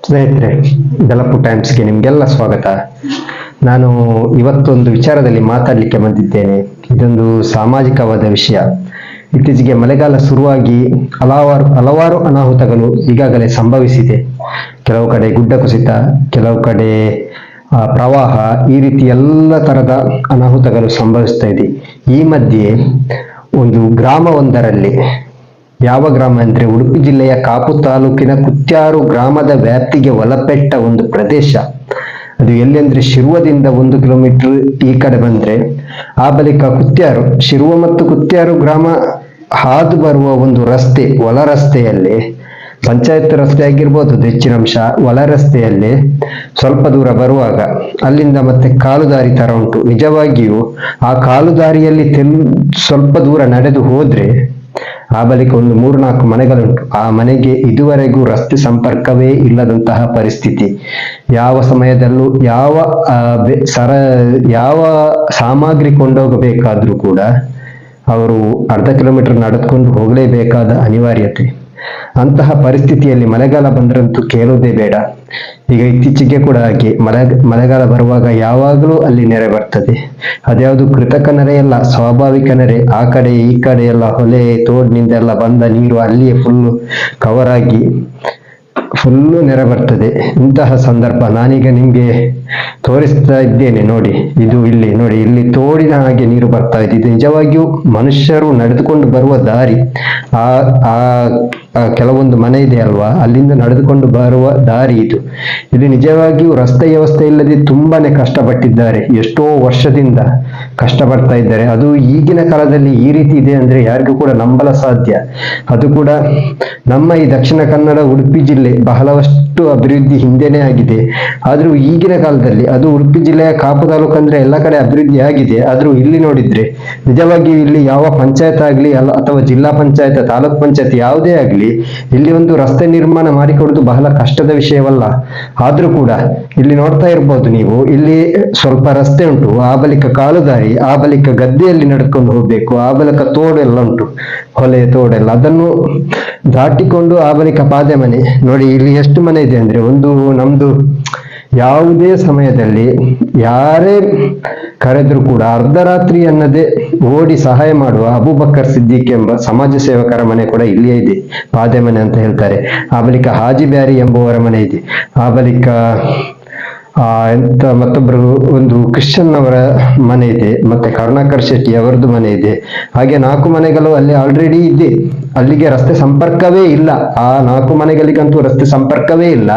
ಸ್ನೇಹಿತರೆ, ಬೆಳಪು ಟೈಮ್ಸ್ಗೆ ನಿಮಗೆಲ್ಲ ಸ್ವಾಗತ. ನಾನು ಇವತ್ತೊಂದು ವಿಚಾರದಲ್ಲಿ ಮಾತಾಡಲಿಕ್ಕೆ ಬಂದಿದ್ದೇನೆ. ಇದೊಂದು ಸಾಮಾಜಿಕವಾದ ವಿಷಯ. ಇತ್ತೀಚೆಗೆ ಮಳೆಗಾಲ ಶುರುವಾಗಿ ಹಲವಾರು ಅನಾಹುತಗಳು ಈಗಾಗಲೇ ಸಂಭವಿಸಿದೆ. ಕೆಲವು ಕಡೆ ಗುಡ್ಡ ಕುಸಿತ, ಕೆಲವು ಕಡೆ ಪ್ರವಾಹ, ಈ ರೀತಿ ಎಲ್ಲ ತರದ ಅನಾಹುತಗಳು ಸಂಭವಿಸ್ತಾ ಇದೆ. ಈ ಮಧ್ಯೆ ಒಂದು ಗ್ರಾಮವೊಂದರಲ್ಲಿ, ಯಾವ ಗ್ರಾಮ ಅಂದ್ರೆ ಉಡುಪಿ ಜಿಲ್ಲೆಯ ಕಾಪು ತಾಲೂಕಿನ ಕುತ್ಯಾರು ಗ್ರಾಮದ ವ್ಯಾಪ್ತಿಗೆ ಒಳಪಟ್ಟ ಒಂದು ಪ್ರದೇಶ. ಅದು ಎಲ್ಲಿ ಅಂದ್ರೆ ಶಿರ್ವದಿಂದ 1 ಕಿಲೋಮೀಟರ್ ಈ ಕಡೆ ಬಂದ್ರೆ, ಆ ಬಳಿಕ ಕುತ್ಯಾರು, ಶಿರ್ವ ಮತ್ತು ಕುತ್ಯಾರು ಗ್ರಾಮ ಹಾದು ಬರುವ ಒಂದು ರಸ್ತೆ, ಒಳ ರಸ್ತೆಯಲ್ಲಿ, ಪಂಚಾಯತ್ ರಸ್ತೆ ಆಗಿರ್ಬೋದು ಹೆಚ್ಚಿನ ಅಂಶ, ಒಳ ರಸ್ತೆಯಲ್ಲಿ ಸ್ವಲ್ಪ ದೂರ ಬರುವಾಗ ಅಲ್ಲಿಂದ ಮತ್ತೆ ಕಾಲುದಾರಿ ತರ ಉಂಟು. ನಿಜವಾಗಿಯೂ ಆ ಕಾಲುದಾರಿಯಲ್ಲಿ ಸ್ವಲ್ಪ ದೂರ ನಡೆದು ಹೋದ್ರೆ ಆ ಬಳಿಕ ಒಂದು 3-4 ಮನೆಗಳುಂಟು. ಆ ಮನೆಗೆ ಇದುವರೆಗೂ ರಸ್ತೆ ಸಂಪರ್ಕವೇ ಇಲ್ಲದಂತಹ ಪರಿಸ್ಥಿತಿ. ಯಾವ ಸಮಯದಲ್ಲೂ ಯಾವ ಸಾಮಗ್ರಿ ಕೊಂಡೋಗಬೇಕಾದ್ರೂ ಕೂಡ ಅವರು ಅರ್ಧ ಕಿಲೋಮೀಟರ್ ನಡೆದುಕೊಂಡು ಹೋಗಲೇಬೇಕಾದ ಅನಿವಾರ್ಯತೆ. ಅಂತಹ ಪರಿಸ್ಥಿತಿಯಲ್ಲಿ ಮಳೆಗಾಲ ಬಂದ್ರಂತೂ ಕೇಳೋದೇ ಬೇಡ. ಈಗ ಇತ್ತೀಚೆಗೆ ಕೂಡ ಹಾಗೆ ಮಳೆಗಾಲ ಬರುವಾಗ ಯಾವಾಗಲೂ ಅಲ್ಲಿ ನೆರೆ ಬರ್ತದೆ. ಅದ್ಯಾವುದು ಕೃತಕ ನೆರೆ ಅಲ್ಲ, ಸ್ವಾಭಾವಿಕ ನೆರೆ. ಆ ಕಡೆ ಈ ಕಡೆ ಎಲ್ಲ ಹೊಲೆ ತೋಡಿನಿಂದೆಲ್ಲ ಬಂದ ನೀರು ಅಲ್ಲಿಯೇ ಫುಲ್ಲು ಕವರ್ ಆಗಿ ಫುಲ್ಲು ನೆರೆ ಬರ್ತದೆ. ಇಂತಹ ಸಂದರ್ಭ ನಾನೀಗ ನಿಮ್ಗೆ ತೋರಿಸ್ತಾ ಇದ್ದೇನೆ ನೋಡಿ. ಇದು ಇಲ್ಲಿ ನೋಡಿ, ಇಲ್ಲಿ ತೋಡಿನ ಹಾಗೆ ನೀರು ಬರ್ತಾ ಇದೆ. ಇದು ನಿಜವಾಗಿಯೂ ಮನುಷ್ಯರು ನಡೆದುಕೊಂಡು ಬರುವ ದಾರಿ. ಆ ಕೆಲವೊಂದು ಮನೆ ಇದೆ ಅಲ್ವಾ, ಅಲ್ಲಿಂದ ನಡೆದುಕೊಂಡು ಬರುವ ದಾರಿ ಇದು. ಇದು ನಿಜವಾಗಿಯೂ ರಸ್ತೆ ವ್ಯವಸ್ಥೆ ಇಲ್ಲದೆ ತುಂಬಾನೇ ಕಷ್ಟಪಟ್ಟಿದ್ದಾರೆ. ಎಷ್ಟೋ ವರ್ಷದಿಂದ ಕಷ್ಟಪಡ್ತಾ ಇದ್ದಾರೆ. ಅದು ಈಗಿನ ಕಾಲದಲ್ಲಿ ಈ ರೀತಿ ಇದೆ ಅಂದ್ರೆ ಯಾರಿಗೂ ಕೂಡ ನಂಬಲ ಸಾಧ್ಯ. ಅದು ಕೂಡ ನಮ್ಮ ಈ ದಕ್ಷಿಣ ಕನ್ನಡ ಉಡುಪಿ ಜಿಲ್ಲೆ ಬಹಳಷ್ಟು ಅಭಿವೃದ್ಧಿ ಹಿಂದೆನೇ ಆಗಿದೆ. ಆದ್ರೂ ಈಗಿನ ಕಾಲದಲ್ಲಿ, ಅದು ಉಡುಪಿ ಜಿಲ್ಲೆಯ ಕಾಪು ತಾಲೂಕು ಅಂದ್ರೆ ಎಲ್ಲ ಕಡೆ ಅಭಿವೃದ್ಧಿ ಆಗಿದೆ. ಆದ್ರೂ ಇಲ್ಲಿ ನೋಡಿದ್ರೆ ನಿಜವಾಗಿಯೂ ಇಲ್ಲಿ ಯಾವ ಪಂಚಾಯತ್ ಆಗ್ಲಿ ಅಥವಾ ಜಿಲ್ಲಾ ಪಂಚಾಯತ್, ತಾಲೂಕ್ ಪಂಚಾಯತ್ ಯಾವುದೇ ಆಗ್ಲಿ, ಇಲ್ಲಿ ಒಂದು ರಸ್ತೆ ನಿರ್ಮಾಣ ಮಾಡಿಕೊಡುವುದು ಬಹಳ ಕಷ್ಟದ ವಿಷಯವಲ್ಲ. ಆದ್ರೂ ಕೂಡ ಇಲ್ಲಿ ನೋಡ್ತಾ ಇರ್ಬೋದು ನೀವು, ಇಲ್ಲಿ ಸ್ವಲ್ಪ ರಸ್ತೆ ಉಂಟು, ಆ ಬಳಿಕ ಕಾಲುದಾರಿ, ಆ ಬಳಿಕ ಗದ್ದೆಯಲ್ಲಿ ನಡ್ಕೊಂಡು ಹೋಗ್ಬೇಕು, ಆ ಬಳಿಕ ತೋಡೆಲ್ಲ ಉಂಟು, ಹೊಲೆ ತೋಡೆಲ್ಲ, ಅದನ್ನು ದಾಟಿಕೊಂಡು ಆ ಬಳಿಕ ಪಾದೆ ಮನೆ. ನೋಡಿ ಇಲ್ಲಿ ಎಷ್ಟು ಮನೆ ಇದೆ ಅಂದ್ರೆ, ಒಂದು ನಮ್ದು ಯಾವುದೇ ಸಮಯದಲ್ಲಿ ಯಾರೇ ಕರೆದ್ರು ಕೂಡ ಅರ್ಧರಾತ್ರಿ ಅನ್ನದೇ ಓಡಿ ಸಹಾಯ ಮಾಡುವ ಅಬೂಬಕರ್ ಸಿದ್ದಿಕ್ ಎಂಬ ಸಮಾಜ ಸೇವಕರ ಮನೆ ಕೂಡ ಇಲ್ಲಿಯೇ ಇದೆ, ಪಾದೆ ಮನೆ ಅಂತ ಹೇಳ್ತಾರೆ. ಆ ಬಳಿಕ ಹಾಜಿ ಬ್ಯಾರಿ ಎಂಬುವರ ಮನೆ ಇದೆ. ಆ ಬಳಿಕ ಮತ್ತೊಬ್ಬರು ಒಂದು ಕ್ರಿಶ್ಚಿಯನ್ ಅವರ ಮನೆ ಇದೆ, ಮತ್ತೆ ಕರುಣಾಕರ್ ಶೆಟ್ಟಿ ಅವರದ್ದು ಮನೆ ಇದೆ. ಹಾಗೆ 4 ಮನೆಗಳು ಅಲ್ಲಿ ಆಲ್ರೆಡಿ ಇದೆ. ಅಲ್ಲಿಗೆ ರಸ್ತೆ ಸಂಪರ್ಕವೇ ಇಲ್ಲ. ಆ 4 ಮನೆಗಳಿಗಂತೂ ರಸ್ತೆ ಸಂಪರ್ಕವೇ ಇಲ್ಲ.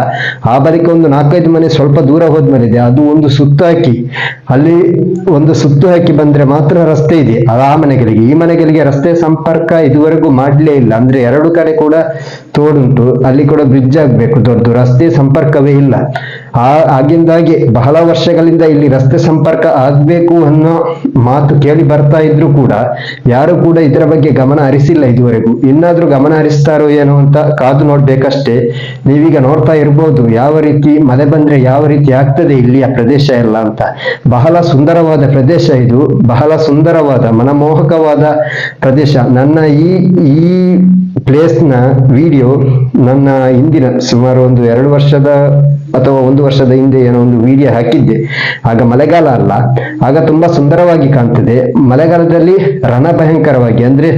ಆ ಬಳಿಕ ಒಂದು 4-5 ಮನೆ ಸ್ವಲ್ಪ ದೂರ ಹೋದ್ಮೇಲೆ ಇದೆ, ಅದು ಒಂದು ಸುತ್ತು ಹಾಕಿ, ಅಲ್ಲಿ ಒಂದು ಸುತ್ತು ಹಾಕಿ ಬಂದ್ರೆ ಮಾತ್ರ ರಸ್ತೆ ಇದೆ ಆ ಮನೆಗಳಿಗೆ. ಈ ಮನೆಗಳಿಗೆ ರಸ್ತೆ ಸಂಪರ್ಕ ಇದುವರೆಗೂ ಮಾಡ್ಲೇ ಇಲ್ಲ. ಅಂದ್ರೆ 2 ಕಡೆ ಕೂಡ ತೋಡುಂಟು, ಅಲ್ಲಿ ಕೂಡ ಬ್ರಿಡ್ಜ್ ಆಗ್ಬೇಕು, ದೊಡ್ಡ ರಸ್ತೆ ಸಂಪರ್ಕವೇ ಇಲ್ಲ. ಆಗಿಂದಾಗೆ ಬಹಳ ವರ್ಷಗಳಿಂದ ಇಲ್ಲಿ ರಸ್ತೆ ಸಂಪರ್ಕ ಆಗ್ಬೇಕು ಅನ್ನೋ ಮಾತು ಕೇಳಿ ಬರ್ತಾ ಇದ್ರು ಕೂಡ ಯಾರು ಕೂಡ ಇದರ ಬಗ್ಗೆ ಗಮನ ಹರಿಸಿಲ್ಲ ಇದುವರೆಗೂ. ಇನ್ನಾದ್ರೂ ಗಮನ ಹರಿಸ್ತಾರೋ ಏನೋ ಅಂತ ಕಾದು ನೋಡ್ಬೇಕಷ್ಟೇ. ನೀವೀಗ ನೋಡ್ತಾ ಇರ್ಬೋದು ಯಾವ ರೀತಿ ಮಳೆ ಬಂದ್ರೆ ಯಾವ ರೀತಿ ಆಗ್ತದೆ ಇಲ್ಲಿಯ ಪ್ರದೇಶ ಎಲ್ಲ ಅಂತ. ಬಹಳ ಸುಂದರವಾದ ಪ್ರದೇಶ ಇದು, ಬಹಳ ಸುಂದರವಾದ ಮನಮೋಹಕವಾದ ಪ್ರದೇಶ. ನನ್ನ ಈ ಪ್ಲೇಸ್ನ ವಿಡಿಯೋ ನನ್ನ ಹಿಂದಿನ ಸುಮಾರು ಒಂದು 2 ವರ್ಷದ ಅಥವಾ 1 ವರ್ಷದ ಹಿಂದೆ ಏನೋ ಒಂದು ವಿಡಿಯೋ ಹಾಕಿದ್ದೆ. ಆಗ ಮಳೆಗಾಲ ಅಲ್ಲ, ಆಗ ತುಂಬಾ ಸುಂದರವಾಗಿ ಕಾಣ್ತದೆ. ಮಳೆಗಾಲದಲ್ಲಿ ರಣಭಯಂಕರವಾಗಿ, ಅಂದ್ರೆ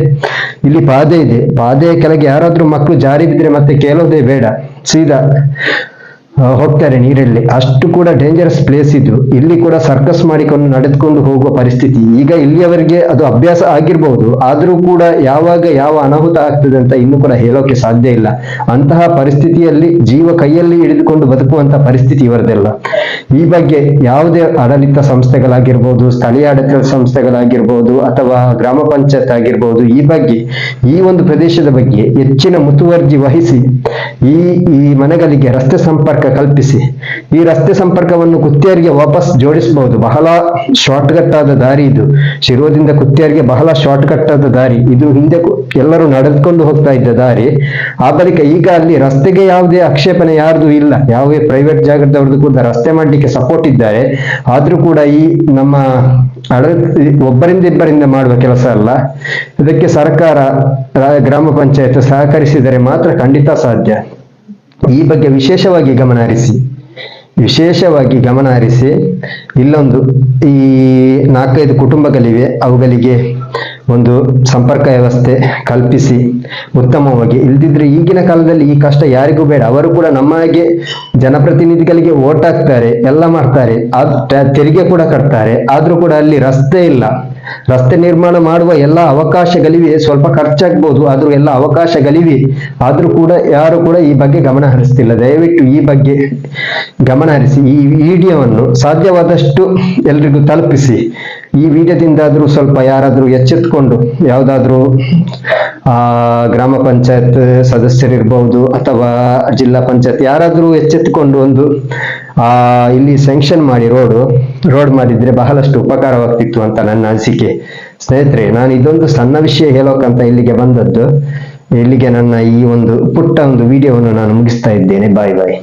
ಇಲ್ಲಿ ಪಾದೆ ಇದೆ, ಪಾದೆಯ ಕೆಳಗೆ ಯಾರಾದ್ರೂ ಮಕ್ಕಳು ಜಾರಿ ಬಿದ್ರೆ ಮತ್ತೆ ಕೇಳೋದೇ ಬೇಡ, ಸೀದಾ ಹೋಗ್ತಾರೆ ನೀರಲ್ಲಿ. ಅಷ್ಟು ಕೂಡ ಡೇಂಜರಸ್ ಪ್ಲೇಸ್ ಇದು. ಇಲ್ಲಿ ಕೂಡ ಸರ್ಕಸ್ ಮಾಡಿಕೊಂಡು ನಡೆದುಕೊಂಡು ಹೋಗುವ ಪರಿಸ್ಥಿತಿ. ಈಗ ಇಲ್ಲಿಯವರೆಗೆ ಅದು ಅಭ್ಯಾಸ ಆಗಿರ್ಬಹುದು, ಆದ್ರೂ ಕೂಡ ಯಾವಾಗ ಯಾವ ಅನಾಹುತ ಆಗ್ತದೆ ಅಂತ ಇನ್ನು ಕೂಡ ಹೇಳೋಕೆ ಸಾಧ್ಯ ಇಲ್ಲ. ಅಂತಹ ಪರಿಸ್ಥಿತಿಯಲ್ಲಿ ಜೀವ ಕೈಯಲ್ಲಿ ಹಿಡಿದುಕೊಂಡು ಬದುಕುವಂತ ಪರಿಸ್ಥಿತಿ ಇವರದೆಲ್ಲ. ಈ ಬಗ್ಗೆ ಯಾವುದೇ ಆಡಳಿತ ಸಂಸ್ಥೆಗಳಾಗಿರ್ಬೋದು, ಸ್ಥಳೀಯ ಆಡಳಿತ ಸಂಸ್ಥೆಗಳಾಗಿರ್ಬೋದು, ಅಥವಾ ಗ್ರಾಮ ಪಂಚಾಯತ್ ಆಗಿರ್ಬೋದು, ಈ ಬಗ್ಗೆ, ಈ ಒಂದು ಪ್ರದೇಶದ ಬಗ್ಗೆ ಹೆಚ್ಚಿನ ಮುತುವರ್ಜಿ ವಹಿಸಿ ಈ ಮನೆಗಳಿಗೆ ರಸ್ತೆ ಸಂಪರ್ಕ ಕಲ್ಪಿಸಿ ಈ ರಸ್ತೆ ಸಂಪರ್ಕವನ್ನು ಕುತ್ಯಾರಿಗೆ ವಾಪಸ್ ಜೋಡಿಸಬಹುದು. ಬಹಳ ಶಾರ್ಟ್ ಕಟ್ ಆದ ದಾರಿ ಇದು. ಶಿರ್ವದಿಂದ ಕುತ್ಯಾರಿಗೆ ಬಹಳ ಶಾರ್ಟ್ ಕಟ್ ಆದ ದಾರಿ ಇದು. ಹಿಂದೆ ಎಲ್ಲರೂ ನಡೆದುಕೊಂಡು ಹೋಗ್ತಾ ಇದ್ದ ದಾರಿ. ಆ ಬಳಿಕ ಈಗ ಅಲ್ಲಿ ರಸ್ತೆಗೆ ಯಾವುದೇ ಆಕ್ಷೇಪಣೆ ಯಾರ್ದು ಇಲ್ಲ. ಯಾವುದೇ ಪ್ರೈವೇಟ್ ಜಾಗದವ್ರದ್ದು ಕೂಡ ರಸ್ತೆ ಮಾಡ್ಲಿಕ್ಕೆ ಸಪೋರ್ಟ್ ಇದ್ದಾರೆ. ಆದ್ರೂ ಕೂಡ ಈ ನಮ್ಮ ಒಬ್ಬರಿಂದ ಇಬ್ಬರಿಂದ ಮಾಡುವ ಕೆಲಸ ಅಲ್ಲ. ಇದಕ್ಕೆ ಸರ್ಕಾರ, ಗ್ರಾಮ ಪಂಚಾಯತ್ ಸಹಕರಿಸಿದರೆ ಮಾತ್ರ ಖಂಡಿತ ಸಾಧ್ಯ. ಈ ಬಗ್ಗೆ ವಿಶೇಷವಾಗಿ ಗಮನ ಹರಿಸಿ ಇಲ್ಲೊಂದು ಈ 4-5 ಕುಟುಂಬಗಳಿವೆ, ಅವುಗಳಿಗೆ ಒಂದು ಸಂಪರ್ಕ ವ್ಯವಸ್ಥೆ ಕಲ್ಪಿಸಿ ಉತ್ತಮವಾಗಿ. ಇಲ್ದಿದ್ರೆ ಈಗಿನ ಕಾಲದಲ್ಲಿ ಈ ಕಷ್ಟ ಯಾರಿಗೂ ಬೇಡ. ಅವರು ಕೂಡ ನಮ್ಮ ಹಾಗೆ ಜನಪ್ರತಿನಿಧಿಗಳಿಗೆ ವೋಟ್ ಹಾಕ್ತಾರೆ, ಎಲ್ಲ ಮಾಡ್ತಾರೆ, ತೆರಿಗೆ ಕೂಡ ಕಟ್ತಾರೆ, ಆದ್ರೂ ಕೂಡ ಅಲ್ಲಿ ರಸ್ತೆ ಇಲ್ಲ. ರಸ್ತೆ ನಿರ್ಮಾಣ ಮಾಡುವ ಎಲ್ಲ ಅವಕಾಶಗಳಿವೆ, ಸ್ವಲ್ಪ ಖರ್ಚಾಗ್ಬೋದು, ಆದ್ರೂ ಎಲ್ಲ ಅವಕಾಶಗಳಿವೆ. ಆದ್ರೂ ಕೂಡ ಯಾರು ಕೂಡ ಈ ಬಗ್ಗೆ ಗಮನ ಹರಿಸ್ತಿಲ್ಲ. ದಯವಿಟ್ಟು ಈ ಬಗ್ಗೆ ಗಮನ ಹರಿಸಿ. ಈ ವಿಡಿಯೋವನ್ನು ಸಾಧ್ಯವಾದಷ್ಟು ಎಲ್ರಿಗೂ ತಲುಪಿಸಿ. ಈ ವಿಡಿಯೋದಿಂದಾದ್ರೂ ಸ್ವಲ್ಪ ಯಾರಾದ್ರೂ ಎಚ್ಚೆತ್ಕೊಂಡು ಯಾವುದಾದ್ರೂ ಗ್ರಾಮ ಪಂಚಾಯತ್ ಸದಸ್ಯರಿರ್ಬಹುದು ಅಥವಾ ಜಿಲ್ಲಾ ಪಂಚಾಯತ್ ಯಾರಾದ್ರೂ ಎಚ್ಚೆತ್ತುಕೊಂಡು ಒಂದು ಇಲ್ಲಿ ಸ್ಯಾಂಕ್ಷನ್ ಮಾಡಿ ರೋಡ್ ಮಾಡಿದ್ರೆ ಬಹಳಷ್ಟು ಉಪಕಾರವಾಗ್ತಿತ್ತು ಅಂತ ನನ್ನ ಅನಿಸಿಕೆ. ಸ್ನೇಹಿತರೆ, ನಾನು ಇದೊಂದು ಸಣ್ಣ ವಿಷಯ ಹೇಳೋಕಂತ ಇಲ್ಲಿಗೆ ಬಂದದ್ದು. ಇಲ್ಲಿಗೆ ನನ್ನ ಈ ಒಂದು ಪುಟ್ಟ ಒಂದು ವಿಡಿಯೋವನ್ನು ನಾನು ಮುಗಿಸ್ತಾ ಇದ್ದೇನೆ. ಬಾಯ್ ಬಾಯ್.